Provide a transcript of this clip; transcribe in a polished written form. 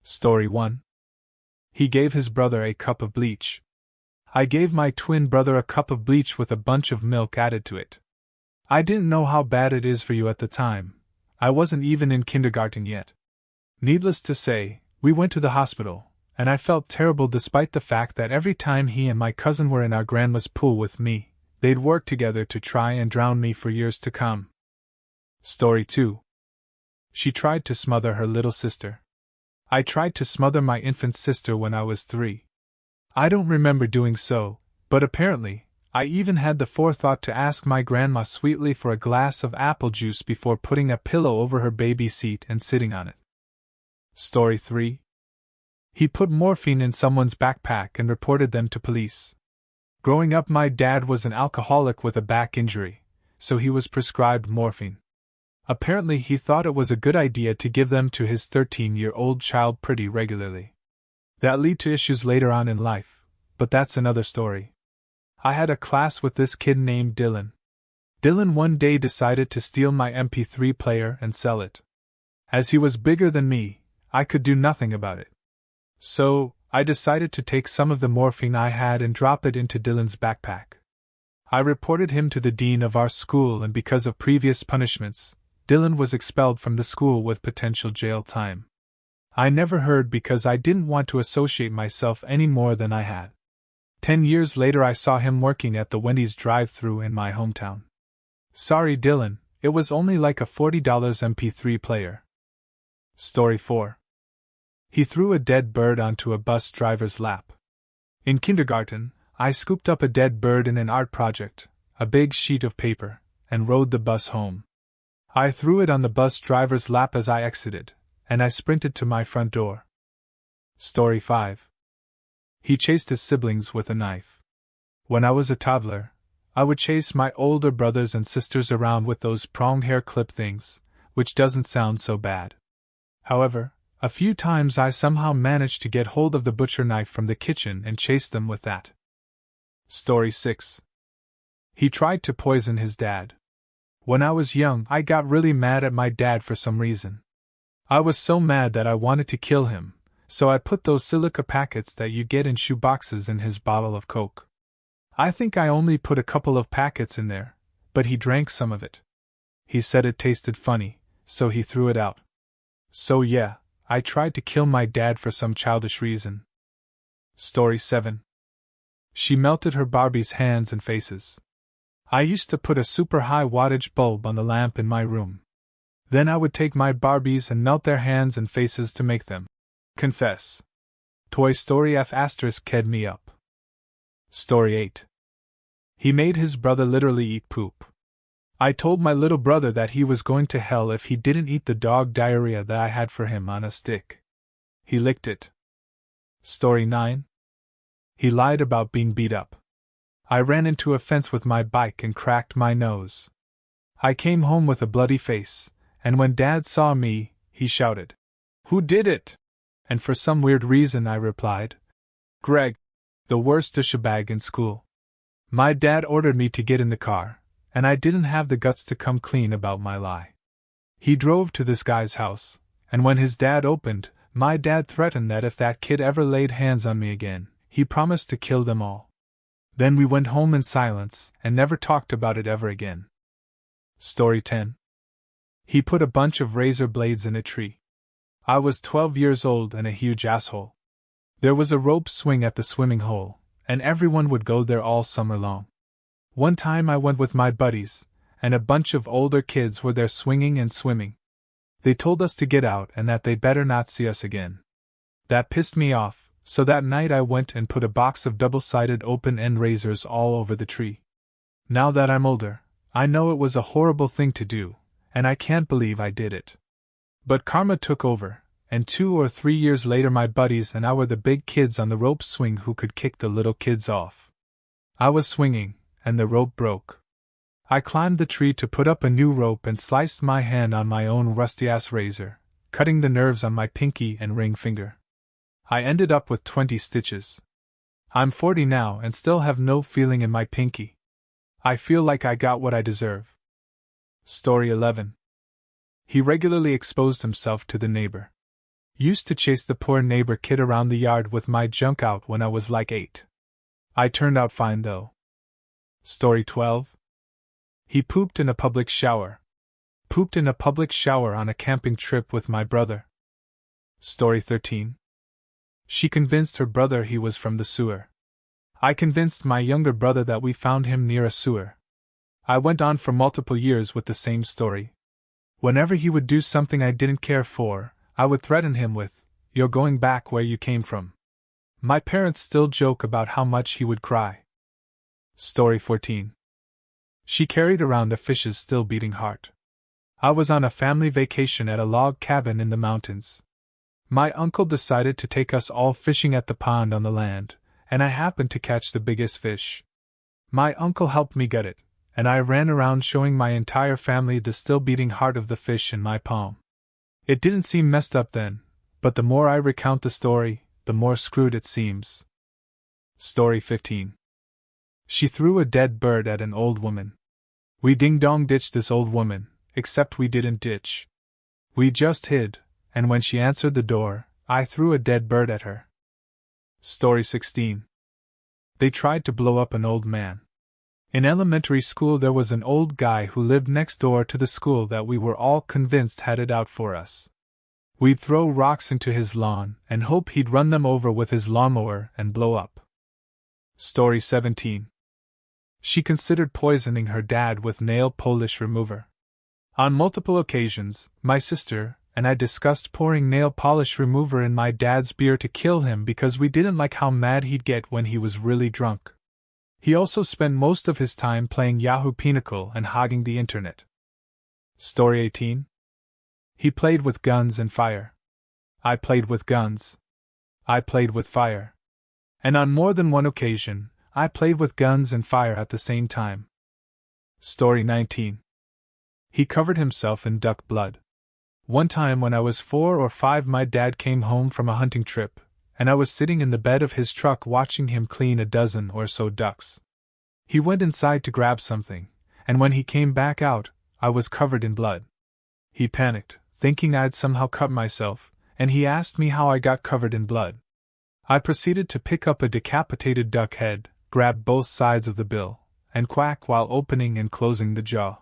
Story 1. He gave his brother a cup of bleach. I gave my twin brother a cup of bleach with a bunch of milk added to it. I didn't know how bad it is for you at the time. I wasn't even in kindergarten yet. Needless to say, we went to the hospital, and I felt terrible despite the fact that every time he and my cousin were in our grandma's pool with me, they'd work together to try and drown me for years to come. Story 2. She tried to smother her little sister. I tried to smother my infant sister when I was 3. I don't remember doing so, but apparently, I even had the forethought to ask my grandma sweetly for a glass of apple juice before putting a pillow over her baby seat and sitting on it. Story 3. He put morphine in someone's backpack and reported them to police. Growing up, my dad was an alcoholic with a back injury, so he was prescribed morphine. Apparently, he thought it was a good idea to give them to his 13-year-old child pretty regularly. That led to issues later on in life, but that's another story. I had a class with this kid named Dylan. Dylan one day decided to steal my MP3 player and sell it. As he was bigger than me, I could do nothing about it. So, I decided to take some of the morphine I had and drop it into Dylan's backpack. I reported him to the dean of our school, and because of previous punishments, Dylan was expelled from the school with potential jail time. I never heard because I didn't want to associate myself any more than I had. 10 years later, I saw him working at the Wendy's drive-thru in my hometown. Sorry, Dylan, it was only like a $40 MP3 player. Story 4. He threw a dead bird onto a bus driver's lap. In kindergarten, I scooped up a dead bird in an art project, a big sheet of paper, and rode the bus home. I threw it on the bus driver's lap as I exited, and I sprinted to my front door. Story 5. He chased his siblings with a knife. When I was a toddler, I would chase my older brothers and sisters around with those prong hair clip things, which doesn't sound so bad. However, a few times I somehow managed to get hold of the butcher knife from the kitchen and chase them with that. Story 6. He tried to poison his dad. When I was young, I got really mad at my dad for some reason. I was so mad that I wanted to kill him, so I put those silica packets that you get in shoe boxes in his bottle of Coke. I think I only put a couple of packets in there, but he drank some of it. He said it tasted funny, so he threw it out. So yeah, I tried to kill my dad for some childish reason. Story 7. She melted her Barbie's hands and faces. I used to put a super high wattage bulb on the lamp in my room. Then I would take my Barbies and melt their hands and faces to make them confess. Toy Story F*** ked me up. Story 8. He made his brother literally eat poop. I told my little brother that he was going to hell if he didn't eat the dog diarrhea that I had for him on a stick. He licked it. Story 9. He lied about being beat up. I ran into a fence with my bike and cracked my nose. I came home with a bloody face, and when Dad saw me, he shouted, "Who did it?" And for some weird reason I replied, "Greg, the worst douchebag in school." My dad ordered me to get in the car, and I didn't have the guts to come clean about my lie. He drove to this guy's house, and when his dad opened, my dad threatened that if that kid ever laid hands on me again, he promised to kill them all. Then we went home in silence and never talked about it ever again. Story 10. He put a bunch of razor blades in a tree. I was 12 years old and a huge asshole. There was a rope swing at the swimming hole, and everyone would go there all summer long. One time I went with my buddies, and a bunch of older kids were there swinging and swimming. They told us to get out and that they better not see us again. That pissed me off, so that night I went and put a box of double-sided open-end razors all over the tree. Now that I'm older, I know it was a horrible thing to do, and I can't believe I did it. But karma took over, and 2 or 3 years later my buddies and I were the big kids on the rope swing who could kick the little kids off. I was swinging, and the rope broke. I climbed the tree to put up a new rope and sliced my hand on my own rusty-ass razor, cutting the nerves on my pinky and ring finger. I ended up with 20 stitches. I'm 40 now and still have no feeling in my pinky. I feel like I got what I deserve. Story 11. He regularly exposed himself to the neighbor. Used to chase the poor neighbor kid around the yard with my junk out when I was like 8. I turned out fine though. Story 12. He pooped in a public shower. Pooped in a public shower on a camping trip with my brother. Story 13. She convinced her brother he was from the sewer. I convinced my younger brother that we found him near a sewer. I went on for multiple years with the same story. Whenever he would do something I didn't care for, I would threaten him with, "You're going back where you came from." My parents still joke about how much he would cry. Story 14. She carried around a fish's still beating heart. I was on a family vacation at a log cabin in the mountains. My uncle decided to take us all fishing at the pond on the land, and I happened to catch the biggest fish. My uncle helped me get it, and I ran around showing my entire family the still beating heart of the fish in my palm. It didn't seem messed up then, but the more I recount the story, the more screwed it seems. Story 15. She threw a dead bird at an old woman. We ding-dong ditched this old woman, except we didn't ditch. We just hid, and when she answered the door, I threw a dead bird at her. Story 16. They tried to blow up an old man. In elementary school there was an old guy who lived next door to the school that we were all convinced had it out for us. We'd throw rocks into his lawn and hope he'd run them over with his lawnmower and blow up. Story 17. She considered poisoning her dad with nail polish remover. On multiple occasions, my sister and I discussed pouring nail polish remover in my dad's beer to kill him because we didn't like how mad he'd get when he was really drunk. He also spent most of his time playing Yahoo Pinnacle and hogging the internet. Story 18. He played with guns and fire. I played with guns. I played with fire. And on more than one occasion, I played with guns and fire at the same time. Story 19. He covered himself in duck blood. One time when I was 4 or 5, my dad came home from a hunting trip, and I was sitting in the bed of his truck watching him clean a dozen or so ducks. He went inside to grab something, and when he came back out, I was covered in blood. He panicked, thinking I'd somehow cut myself, and he asked me how I got covered in blood. I proceeded to pick up a decapitated duck head, grab both sides of the bill, and quack while opening and closing the jaw.